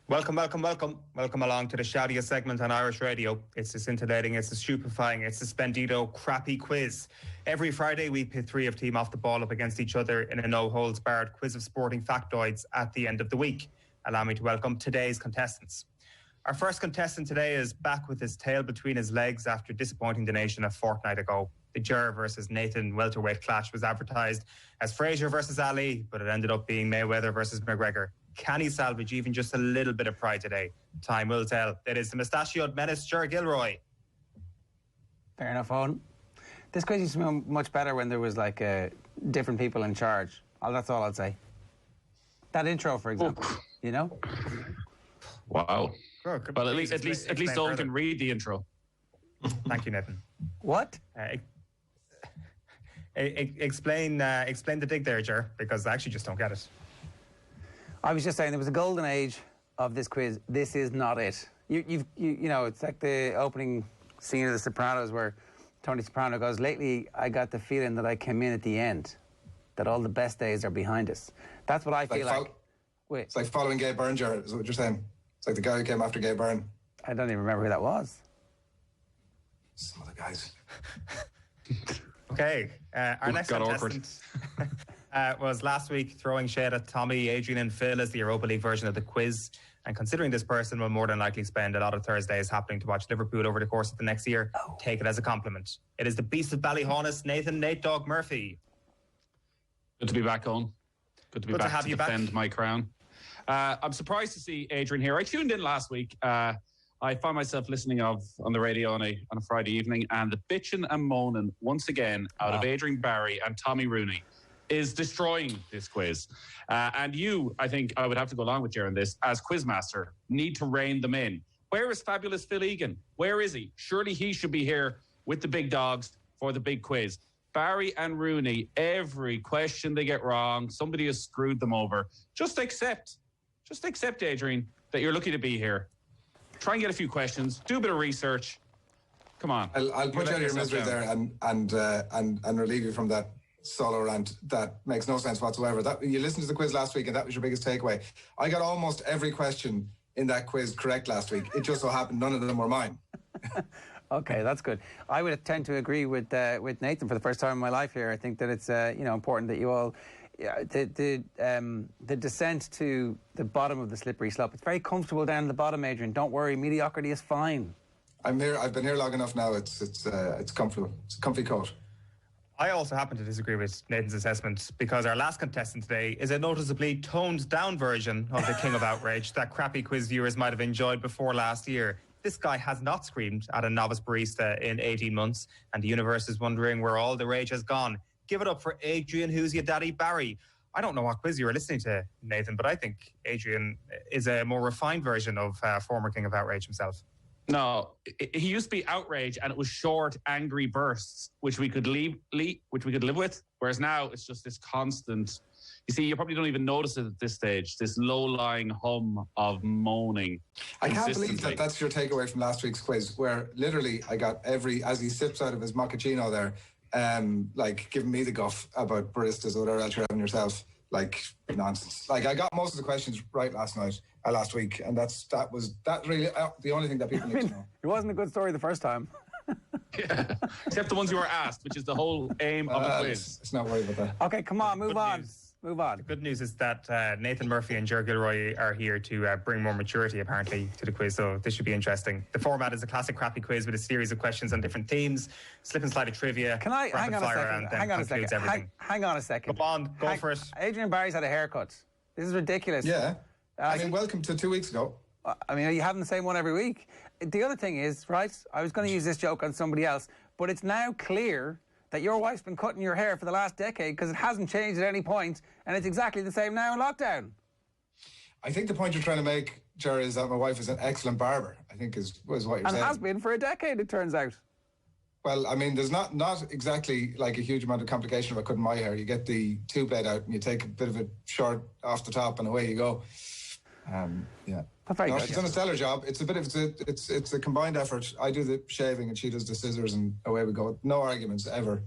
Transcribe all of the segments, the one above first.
Welcome along to the shoutiest segment on Irish radio. It's the scintillating, it's the stupefying, it's the spendido crappy quiz. Every Friday we pit three of team off the ball up against each other in a no-holds-barred quiz of sporting factoids at the end of the week. Allow me to welcome today's contestants. Our first contestant today is back with his tail between his legs after disappointing the nation a fortnight ago. The Ger versus Nathan welterweight clash was advertised as Frazier versus Ali, but it ended up being Mayweather versus McGregor. Can he salvage even just a little bit of pride today? Time will tell. It is the mustachioed menace, Gilroy. Fair enough, Eoin. This quiz used to be much better when there was different people in charge. That's all I'd say. That intro, for example, you know? Wow. Well, at least Eoin can read the intro. Thank you, Nathan. What? Explain the dig there, Ger, because I actually just don't get it. I was just saying there was a golden age of this quiz. This is not it. You know, it's like the opening scene of The Sopranos where Tony Soprano goes, "Lately, I got the feeling that I came in at the end, that all the best days are behind us." That's what I feel like. Wait. It's like following Gay Byrne, Jared, is what you're saying. It's like the guy who came after Gay Byrne. I don't even remember who that was. Some other guys. Okay, our next contestant was last week throwing shade at Tommy, Adrian and Phil as the Europa League version of the quiz. And considering this person will more than likely spend a lot of Thursdays happening to watch Liverpool over the course of the next year, take it as a compliment. It is the beast of Ballyhaunis, Nate Dog Murphy. Good to be back on. Good to be back to defend my crown. I'm surprised to see Adrian here. I tuned in last week. I found myself listening on the radio on a Friday evening, and the bitching and moaning once again out of Adrian Barry and Tommy Rooney is destroying this quiz. And you, I think I would have to go along with you on this, as quizmaster, need to rein them in. Where is fabulous Phil Egan? Where is he? Surely he should be here with the big dogs for the big quiz. Barry and Rooney, every question they get wrong, somebody has screwed them over. Just accept, Adrian, that you're lucky to be here. Try and get a few questions. Do a bit of research. Come on. I'll put you out of your misery there and relieve you from that solo rant that makes no sense whatsoever. You listened to the quiz last week and that was your biggest takeaway. I got almost every question in that quiz correct last week. It just so happened none of them were mine. Okay, that's good. I would tend to agree with Nathan for the first time in my life here. I think that it's important that you all. Yeah, the descent to the bottom of the slippery slope. It's very comfortable down the bottom, Adrian. Don't worry, mediocrity is fine. I'm here. I've been here long enough now. It's comfortable. It's a comfy coat. I also happen to disagree with Nathan's assessment because our last contestant today is a noticeably toned down version of the King of Outrage that crappy quiz viewers might have enjoyed before last year. This guy has not screamed at a novice barista in 18 months, and the universe is wondering where all the rage has gone. Give it up for Adrian, who's your daddy, Barry. I don't know what quiz you were listening to, Nathan, but I think Adrian is a more refined version of former King of Outrage himself. No, he used to be outrage, and it was short, angry bursts, which we could live with. Whereas now it's just this constant. You see, you probably don't even notice it at this stage. This low-lying hum of moaning. I can't believe that that's your takeaway from last week's quiz, where literally I got as he sips out of his mochaccino there. Giving me the guff about baristas or whatever else you're having yourself, nonsense. I got most of the questions right last week, and that was really the only thing that people need to know. It wasn't a good story the first time. Yeah. Except the ones you were asked, which is the whole aim of the quiz. Let's not worry about that. Okay, come on, move on. The good news is that Nathan Murphy and Gilroy are here to bring more maturity, apparently, to the quiz, so this should be interesting. The format is a classic crappy quiz with a series of questions on different themes, slip and slide of trivia, Can I hang on a second? Hang on a second. Go for it. Adrian Barry's had a haircut. This is ridiculous. Yeah. Welcome to 2 weeks ago. Are you having the same one every week? The other thing is, right, I was going to use this joke on somebody else, but it's now clear that your wife's been cutting your hair for the last decade because it hasn't changed at any point, and it's exactly the same now in lockdown. I think the point you're trying to make, Jerry, is that my wife is an excellent barber, I think was what you're saying. And has been for a decade, it turns out. Well, there's not exactly like a huge amount of complication about cutting my hair. You get the two-blade out and you take a bit of a short off the top and away you go. Yeah. She's done a stellar job. It's a combined effort. I do the shaving and she does the scissors, and away we go. No arguments ever.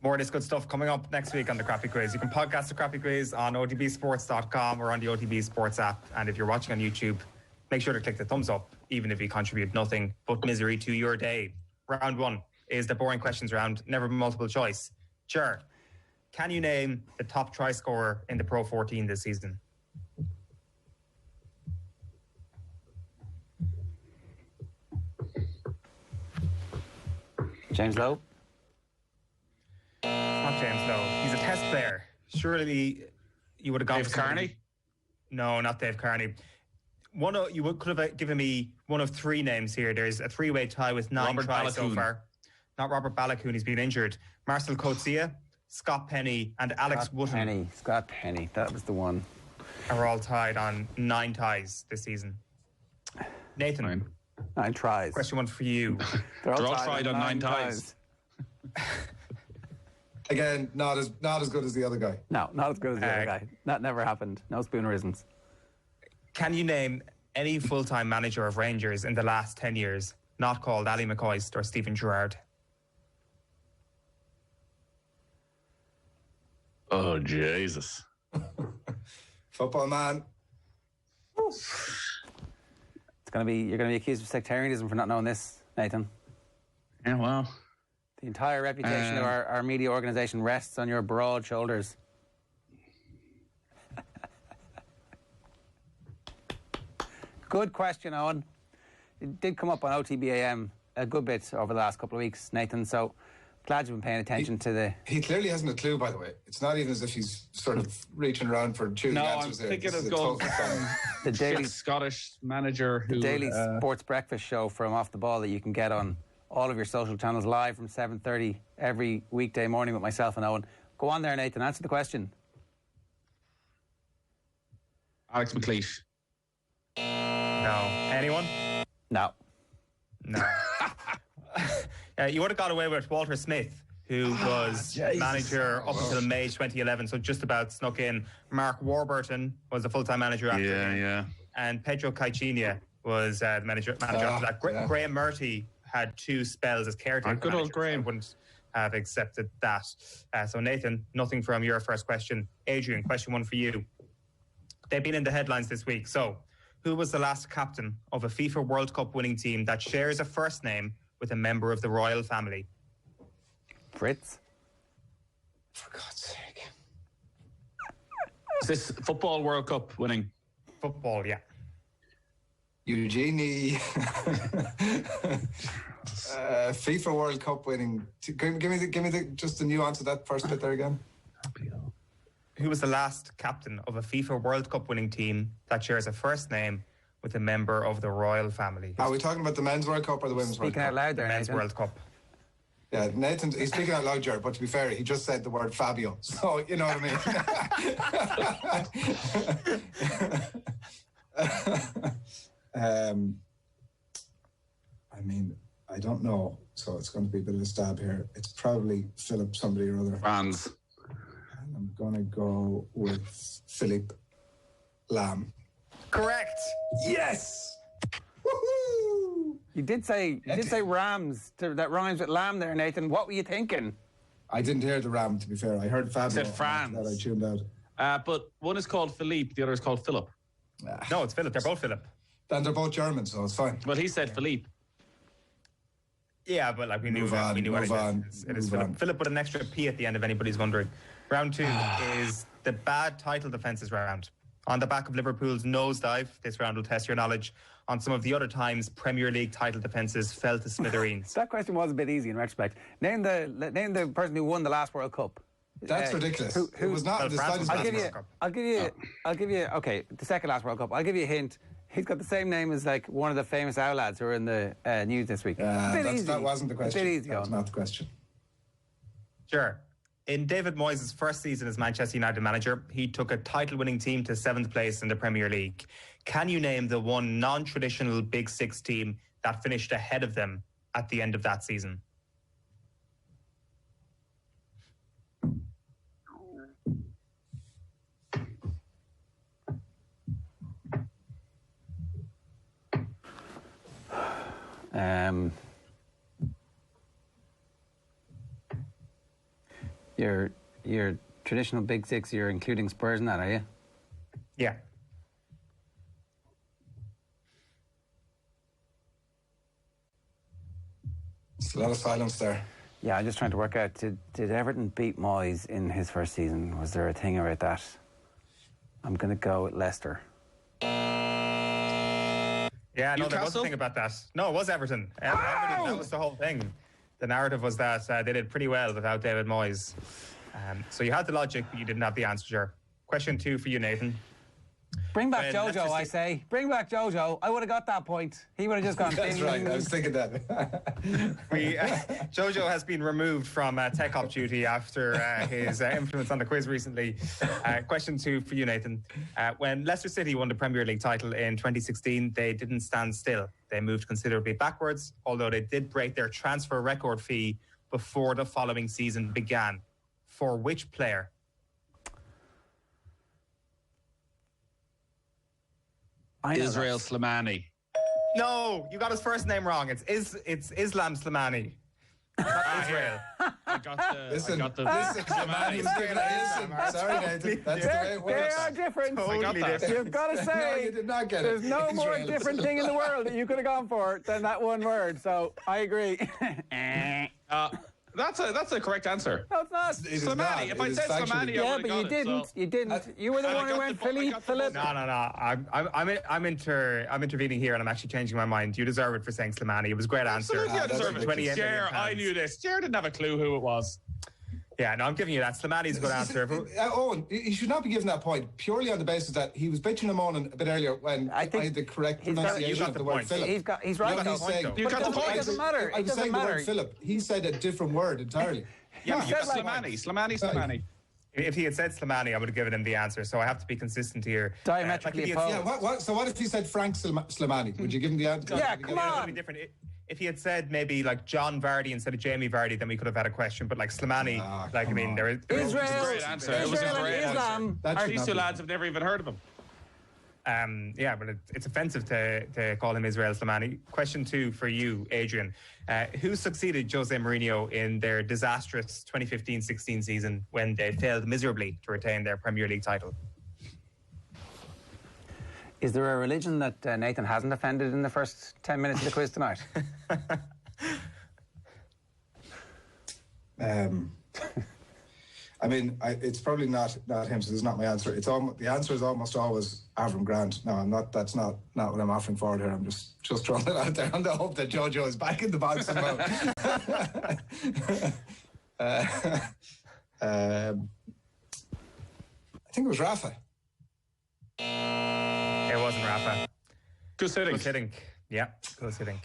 More of this good stuff coming up next week on the Crappy Quiz. You can podcast the Crappy Quiz on otbsports.com or on the OTB Sports app. And if you're watching on YouTube, make sure to click the thumbs up, even if you contribute nothing but misery to your day. Round 1 is the boring questions round, never multiple choice. Sure. Can you name the top try scorer in the Pro 14 this season? James Lowe? It's not James Lowe. He's a test player. Surely you would have gone Dave Carney? No, not Dave Carney. Could have given me one of 3 names here. There's a 3-way tie with 9 Robert tries so Balakoon. far. Not Robert Balakoon, he's been injured. Marcel Coetzee, Scott Penny, and Alex Wootton Scott Penny, that was the one. are all tied on 9 ties this season. Nathan, 9 tries. question 1 for you. They're all tied on 9 ties. Again, not as good as the other guy. No, not as good as the other guy. That never happened. No spoonerisms. Can you name any full-time manager of Rangers in the last 10 years not called Ali McCoist or Stephen Gerrard? Oh, Jesus. Football man. You're going to be accused of sectarianism for not knowing this, Nathan. Yeah, well. The entire reputation of our media organisation rests on your broad shoulders. Good question, Eoin. It did come up on OTB AM a good bit over the last couple of weeks, Nathan, so glad you've been paying attention to the... He clearly hasn't a clue, by the way. It's not even as if he's sort of reaching around for choosing answers. No, I'm thinking of going the daily Scottish manager who... The daily sports breakfast show from Off the Ball that you can get on all of your social channels live from 7:30 every weekday morning with myself and Eoin. Go on there, Nathan. Answer the question. Alex McLeish. No. Anyone? No. No. You would have got away with Walter Smith, who was manager up until May 2011, so just about snuck in. Mark Warburton was the full-time manager after him. Yeah. And Pedro Caixinha was the manager after that. Graham Murty had 2 spells as caretaker. Good old Graham. I wouldn't have accepted that. So Nathan, nothing from your first question. Adrian, question 1 for you. They've been in the headlines this week. So, who was the last captain of a FIFA World Cup winning team that shares a first name with a member of the royal family? Fritz? For God's sake. Is this football World Cup winning? Football, yeah. Eugenie. FIFA World Cup winning. Give me just the nuance of that first bit there again. Who was the last captain of a FIFA World Cup winning team that shares a first name with a member of the royal family? Are we talking about the men's World Cup or the women's World Cup? Speaking out loud there, The men's Nathan. World Cup. Yeah, Nathan, he's speaking out loud, Jared, but to be fair, he just said the word Fabio. So, you know what I mean? I don't know, so it's going to be a bit of a stab here. It's probably Philip somebody or other. Fans. And I'm going to go with Philippe Lam. Correct. Yes! Woohoo! You did say Rams that rhymes with lamb there, Nathan. What were you thinking? I didn't hear the Ram, to be fair. I heard Fabio. Said France. That I tuned out. But one is called Philippe, the other is called Philip. No, it's Philip. They're both Philip. And they're both German, so it's fine. Well, he said Philippe. Yeah, but like we knew what it is. It is Philip. Philip with an extra P at the end if anybody's wondering. Round 2 is the bad title defences round. On the back of Liverpool's nosedive, this round will test your knowledge on some of the other times Premier League title defences fell to smithereens. That question was a bit easy in retrospect. Name the person who won the last World Cup. That's ridiculous. It was not the slightest. I'll give you. Okay, the second last World Cup. I'll give you a hint. He's got the same name as like one of the famous Owl lads who are in the news this week. That wasn't the question. A bit easy. That was not the question. Sure. In David Moyes' first season as Manchester United manager, he took a title-winning team to 7th place in the Premier League. Can you name the one non-traditional Big Six team that finished ahead of them at the end of that season? Your traditional Big Six, you're including Spurs in that, are you? Yeah. It's a lot of silence there. Yeah, I'm just trying to work out, did Everton beat Moyes in his first season? Was there a thing about that? I'm going to go with Leicester. Yeah, no, there was a thing about that. No, it was Everton. Everton, that was the whole thing. The narrative was that they did pretty well without David Moyes. So you had the logic, but you didn't have the answer, sure. Question 2 for you, Nathan. Bring back Jojo, I say. Bring back Jojo. I would have got that point. He would have just gone... That's right, I was thinking that. Jojo has been removed from Tech Op duty after his influence on the quiz recently. Question 2 for you, Nathan. When Leicester City won the Premier League title in 2016, they didn't stand still. They moved considerably backwards, although they did break their transfer record fee before the following season began. For which player? Israel Slimani. No, you got his first name wrong. It's Islam Slimani. Not Israel. I got the Slimani. Sorry, Nathan. That's the way it works. They are different. Totally different. You've got to say, no, you did not get there's it. no more different thing in the world that you could have gone for than that one word. So I agree. That's a correct answer. No, it's not. Slimani. If I said Slimani, yeah, I but you didn't. So. You didn't. You were the one who went Philip. No. I'm intervening here, and I'm actually changing my mind. You deserve it for saying Slimani. It was a great answer. Absolutely, I deserve it. Ger, I knew this. Ger didn't have a clue who it was. Yeah, no, I'm giving you that. Slimani's a good answer. Eoin, he should not be given that point purely on the basis that he was bitching and moaning a bit earlier when I had the correct pronunciation of the word Philip. He's right. You got the point. It doesn't matter. I was saying the word Philip. He said a different word entirely. Yeah, you got Slimani. If he had said Slimani, I would have given him the answer. So I have to be consistent here. Diametrically opposed. So what if he said Frank Slimani? Would you give him the answer? Yeah, come on. If he had said maybe like John Vardy instead of Jamie Vardy, then we could have had a question. But like Slimani, there is Israel. It was a great answer. It was a great Islam. These two lads have never even heard of him. Yeah, but it's offensive to call him Israel Slimani. Question 2 for you, Adrian. Who succeeded Jose Mourinho in their disastrous 2015-16 season when they failed miserably to retain their Premier League title? Is there a religion that Nathan hasn't offended in the first 10 minutes of the quiz tonight? I mean, it's probably not him, so this is not my answer. The answer is almost always Avram Grant. No, I'm not. That's not what I'm offering forward here. I'm just throwing it out there on the hope that Jojo is back in the box somehow. I think it was Rafa. It wasn't Rafa. Good sitting. Yeah, good sitting.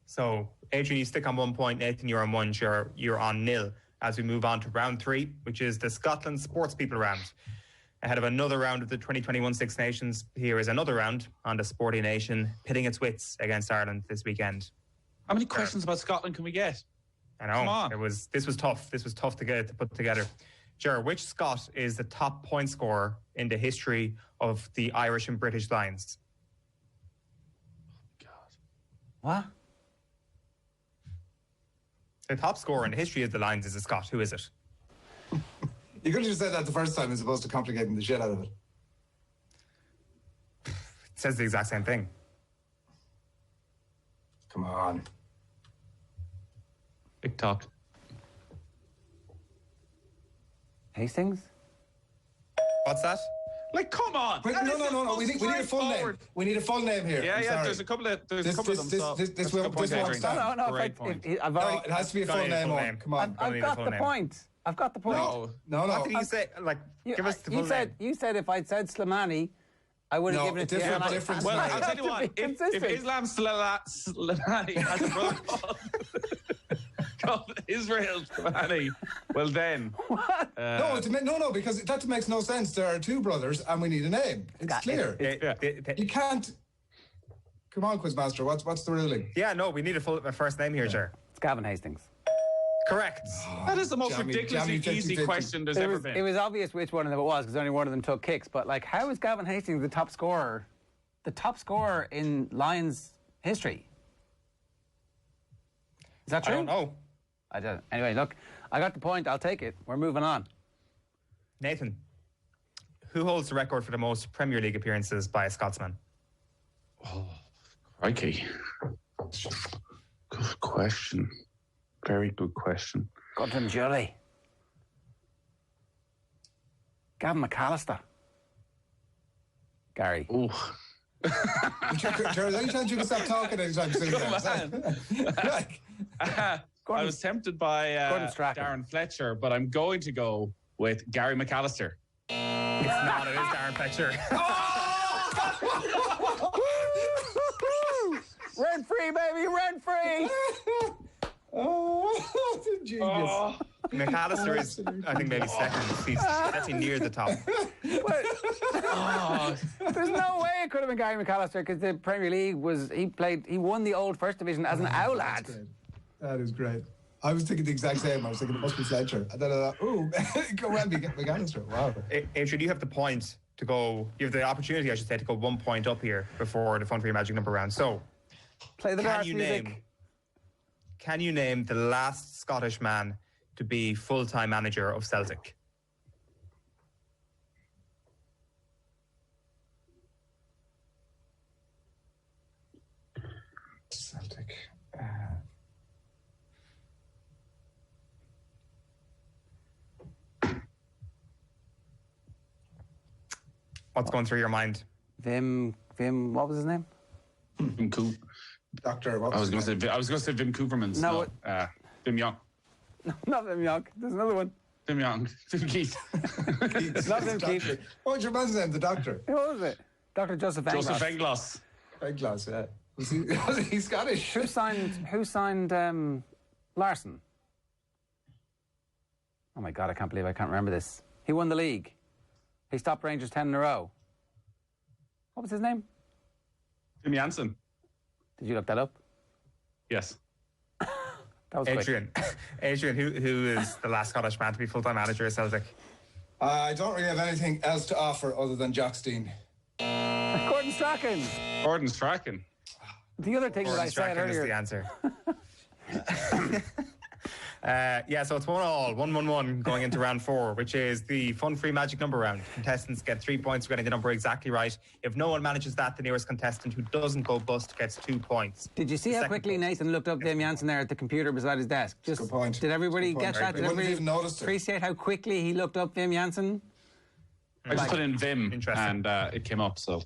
So, Adrian, you stick on 1 point. Nathan, you're on 1. You're on 0. As we move on to round 3, which is the Scotland Sports People round. Ahead of another round of the 2021 Six Nations, here is another round on the Sporty Nation pitting its wits against Ireland this weekend. How many questions about Scotland can we get? I know. Come on. This was tough. This was tough to put together. Ger, which Scot is the top point scorer in the history of the Irish and British Lions? Oh, God. What? The top scorer in the history of the Lions is a Scot. Who is it? You could have just said that the first time as opposed to complicating the shit out of it. It says the exact same thing. Come on. Big talk. Hastings? What's that? Like, come on! Wait, no. We need a full name. We need a full name here. Yeah. There's a couple of them. This won't stand. No. It has to be a full name. Come on. I've got the point. No. What did you say? Give us the full name. You said if I'd said Slimani, I would have given it to you. Different. Well, I'll tell you what. If Islam Slimani has a brother called Israel Slimani, well then. What? No, because that makes no sense. There are two brothers, and we need a name. It's clear. You can't. Come on, Quizmaster. What's the ruling? Yeah, no, we need a first name here, sir. It's Gavin Hastings. Correct. That is the most ridiculously easy question there's ever been. It was obvious which one of them it was because only one of them took kicks. But how is Gavin Hastings the top scorer? The top scorer in Lions history? Is that true? I don't know. I don't. Anyway, look, I got the point. I'll take it. We're moving on. Nathan, who holds the record for the most Premier League appearances by a Scotsman? Oh, crikey. Good question. Very good question. Good from Julie. Gavin McAllister. Gary. Oh. Charles, any chance you can stop talking anytime soon? I was tempted by Darren Fletcher, but I'm going to go with Gary McAllister. It's not. It is Darren Fletcher. Rent free, baby, rent free. Oh, genius. Oh. McAllister is, I think, maybe second. He's actually near the top. There's no way it could have been Gary McAllister because the Premier League he won the old First Division as an owl lad. That is great. I was thinking the exact same. I was thinking it must be Fletcher. And then I thought, ooh, go around and get McAllister. Wow. Adrian, you have the point to go, you have the opportunity, I should say, to go 1 point up here before the Fun for Your Magic number round. So, play the dance music. Can you name the last Scottish man to be full-time manager of Celtic? Celtic. What's going through your mind? Vim, what was his name? Vim Coop. Doctor, what I was going to say Vim Coopermans. No. Vim Young. No, not Vim Young. There's another one. Vim Young. Vim Keith. Not Vim Keith. What was your man's name? The doctor? Who was it? Dr. Joseph Englass. Joseph Englass. Englass, yeah. Was he Scottish? Who signed Larson? Oh my God, I can't believe I can't remember this. He won the league. He stopped Rangers 10 in a row. What was his name? Jimmy Jansen. Did you look that up? Yes. That was Adrian. Adrian, who is the last Scottish man to be full-time manager of Celtic? I don't really have anything else to offer other than Jock Steen. Gordon Strachan. Gordon Strachan. The other thing Gordon that I said Strachan earlier. is the answer. So it's 1-1, 1-1-1 going into round 4, which is the fun-free magic number round. Contestants get 3 points for getting the number exactly right. If no one manages that, the nearest contestant who doesn't go bust gets 2 points. Did you see how quickly Nathan looked up Vim Jansen there at the computer beside his desk? Good point. Did everybody get that? Did everybody even noticed appreciate how quickly he looked up Vim Jansen? I just put in Vim and it came up, so...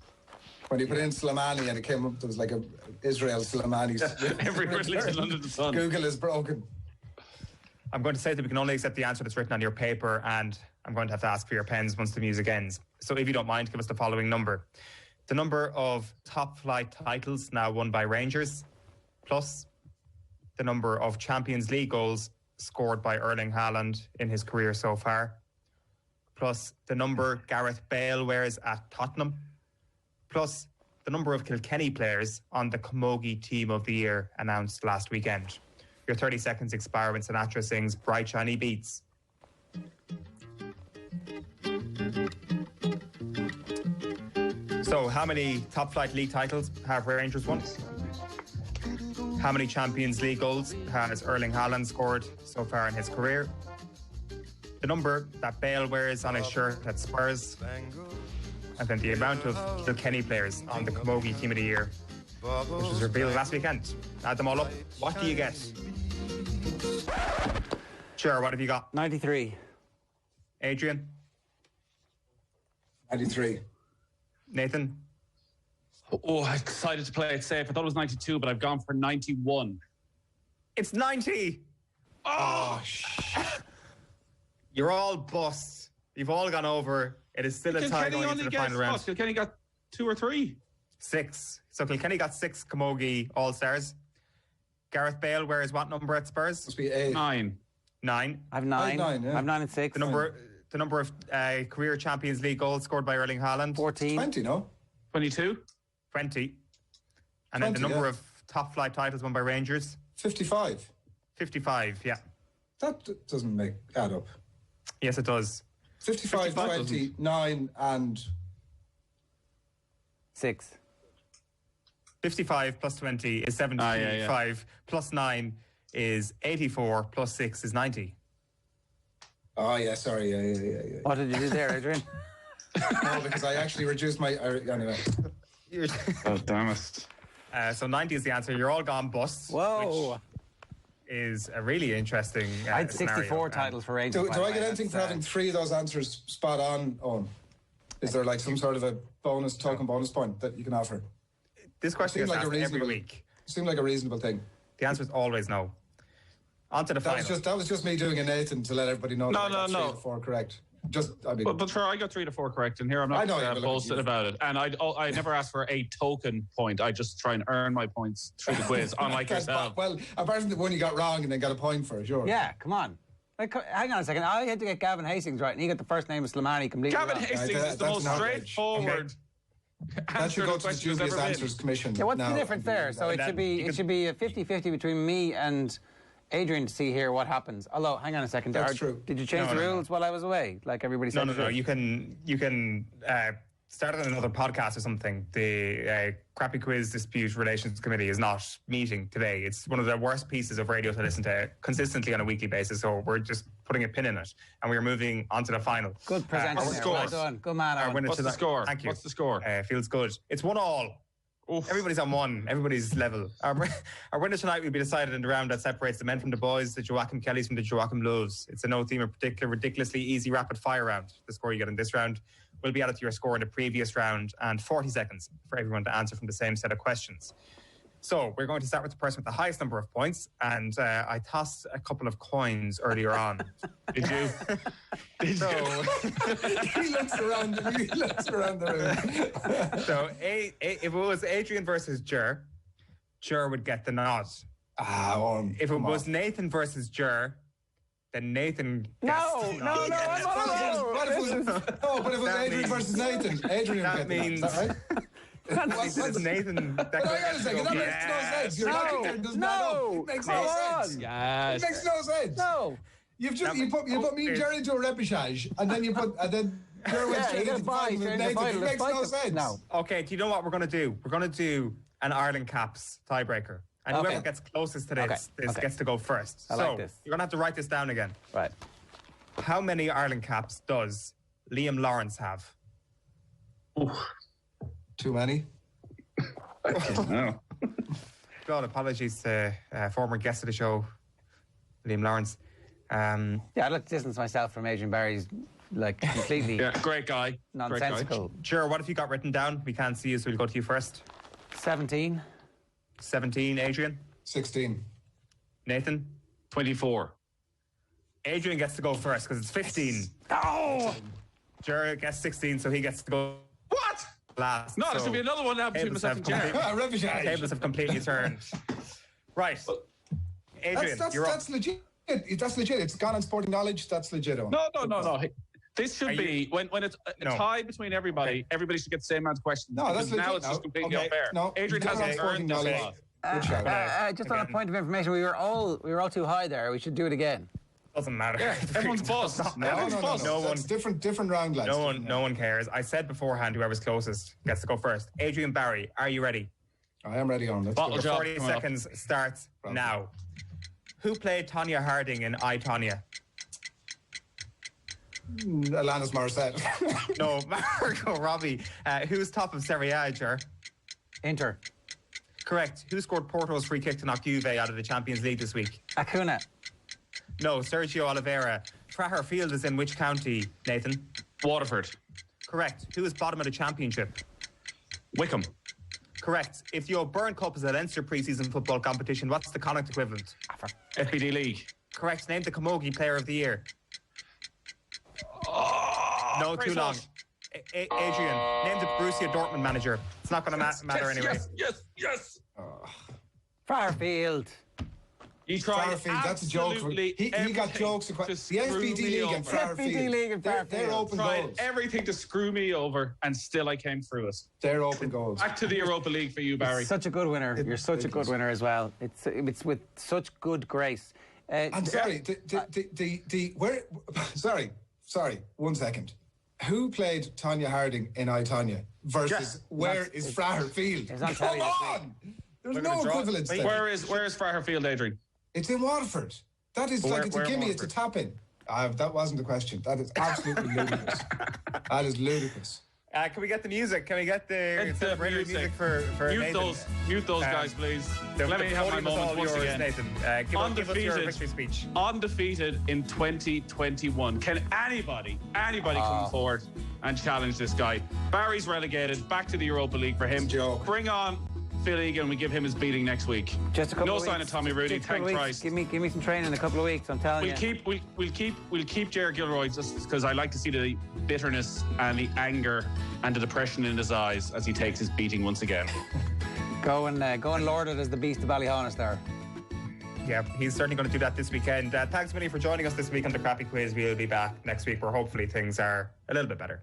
When you put in Slimani and it came up, there was like a Israel Slimani. Everywhere lives under the sun. Google is broken. I'm going to say that we can only accept the answer that's written on your paper, and I'm going to have to ask for your pens once the music ends. So if you don't mind, give us the following number. The number of top-flight titles now won by Rangers, plus the number of Champions League goals scored by Erling Haaland in his career so far, plus the number Gareth Bale wears at Tottenham, plus the number of Kilkenny players on the Camogie Team of the Year announced last weekend. Your 30 seconds expire when Sinatra sings Bright Shiny Beats. So, how many top-flight league titles have Rangers won? How many Champions League goals has Erling Haaland scored so far in his career? The number that Bale wears on his shirt at Spurs, and then the amount of Kilkenny players on the Camogie Team of the Year, which was revealed last weekend. Add them all up. What do you get? Sure, what have you got? 93. Adrian? 93. Nathan? Oh, I decided to play it safe. I thought it was 92, but I've gone for 91. It's 90! Oh, You're all busts. You've all gone over. It is still a tie going into the final round. Kilkenny got 2 or 3? 6. So Kilkenny got 6 Camogie All-Stars. Gareth Bale wears what number at Spurs? Must be 8. 9. 9. I have 9. Yeah. I have 9 and 6. The number of career Champions League goals scored by Erling Haaland? 14. 20, no? 22. 20. And then the number of top-flight titles won by Rangers? 55. 55, yeah. That doesn't add up. Yes, it does. 55, 20, 9 and... 6. 55 plus 20 is 75. Plus 9 is 84. Plus 6 is 90. Oh, yeah, sorry. Yeah. What did you do there, Adrian? No, because I actually reduced my... anyway. Oh, damn it. So 90 is the answer. You're all gone busts. Whoa. Which is a really interesting I had 64 scenario. titles for age. Do I get anything for having 3 of those answers spot on, Eoin? Is there like some sort of a bonus point that you can offer? This question is like asked every week. Seemed like a reasonable thing. The answer is always no. On to the final. That was just me doing a Nathan to let everybody know that I got 3 to 4 correct. But sure, I got 3 to 4 correct, and here I'm not boasting about it. And I never asked for a token point. I just try and earn my points through the quiz, unlike yourself. Well, apart from the one you got wrong and then got a point for, sure. Yeah, come on. Like, hang on a second. I had to get Gavin Hastings right, and he got the first name of Slimani completely Gavin wrong. Hastings is the most straightforward. That should go to the Dubious Answers Commission. Yeah, what's the difference there? So it should be a 50-50 between me and Adrian to see here what happens. Although, hang on a second. That's true. Did you change the rules while I was away? Like everybody said? No. You can start on another podcast or something. The Crappy Quiz Dispute Relations Committee is not meeting today. It's one of the worst pieces of radio to listen to consistently on a weekly basis. So we're just putting a pin in it, and we're moving on to the final. Good presentation. Well done. Good man. What's the score? Thank you. What's the score? Feels good. It's 1-1. Oof. Everybody's on one. Everybody's level. Our winner tonight will be decided in the round that separates the men from the boys, the Joachim Kellys from the Joachim Loves. It's a no theme in particular, ridiculously easy rapid fire round. The score you get in this round will be added to your score in the previous round, and 40 seconds for everyone to answer from the same set of questions. So we're going to start with the person with the highest number of points, and I tossed a couple of coins earlier on. Did you? He looks around the room. So if it was Adrian versus Ger would get the nod. If it was Nathan versus Ger, then Nathan No, but if it was Adrian versus Nathan, Adrian that means is that right? It's Nathan. That makes no sense. Your logic does not. It makes no sense. Yes. It makes no sense. No. You put me and Jerry into a repechage, and then you put Jerry went straight into the final with Nathan. It makes no sense. No. Okay, do you know what we're going to do? We're going to do an Ireland Caps tiebreaker. And whoever gets closest to this gets to go first. I like this. You're going to have to write this down again. Right. How many Ireland caps does Liam Lawrence have? Ooh. Too many? No. God, apologies to former guest of the show, Liam Lawrence. Yeah, I look to distance myself from Adrian Barry's, like, completely great guy. Nonsensical. Sure, what have you got written down? We can't see you, so we'll go to you first. 17. 17, Adrian? 16. Nathan? 24. Adrian gets to go first because it's 15. Oh! Jared gets 16, so he gets to go what? last. No, there's going to be another one now between myself and Jared. Tables have completely turned. Right. Adrian, that's legit. That's legit. It's gone on Sporting Knowledge. That's legit. No. This should be when it's a tie between everybody. Okay. Everybody should get the same amount of questions. No, that's legit. Now it's just completely unfair. No, Adrian hasn't earned this spot. Just on a point of information, we were all too high there. We should do it again. Doesn't matter. Yeah, everyone's buzzed. Everyone's buzzed. No one. Different round, lads. No one cares. I said beforehand, whoever's closest gets to go first. Adrian Barry, are you ready? I am ready on. Let's go. 40 seconds starts now. Who played Tonya Harding in I, Tonya? Alanis Morissette. No, Margot Robbie. Who's top of Serie A, Ger? Inter. Correct. Who scored Porto's free kick to knock Juve out of the Champions League this week? Acuna. No, Sergio Oliveira. Traher Field is in which county, Nathan? Waterford. Correct. Who is bottom of the championship? Wickham. Correct. If the O'Byrne Cup is a Leinster pre-season football competition, what's the Connacht equivalent? FBD League. Correct. Name the Camogie Player of the Year. No, too long. Adrian, name the Borussia Dortmund manager. It's not going to matter anyway. Yes. Fairfield. You tried that's a joke. He got jokes. The FBD League and Fairfield. They're open goals. Everything to screw me over, and still I came through it. They're open goals. Back to the Europa League for you, Barry. Such a good winner. You're such a good winner as well. It's with such good grace. I'm sorry. Sorry. 1 second. Who played Tonya Harding in I, Tonya versus where is Fraher Field? Come on! There's no equivalence there. Where is Fraher Field, Adrian? It's in Waterford. That is like it's a gimme. It's a tap-in. That wasn't the question. That is absolutely ludicrous. That is ludicrous. Can we get the music? Can we get the celebratory music for Nathan? Mute those guys, please. Let me have my moment once again. Nathan. Give us your victory speech. Undefeated in 2021. Can anybody come forward and challenge this guy? Barry's relegated. Back to the Europa League for him. Bring on Phil Egan. We give him his beating next week. Just a couple no of weeks. sign of Tommy Rudy. Thank Christ. Give me some training in a couple of weeks. I'm telling you. We'll keep Jared Gilroy just because I like to see the bitterness and the anger and the depression in his eyes as he takes his beating once again. Go and lord it as the beast of Ballyhonest there. Yeah, he's certainly going to do that this weekend. Thanks, Vinny, for joining us this week on the Crappy Quiz. We'll be back next week where hopefully things are a little bit better.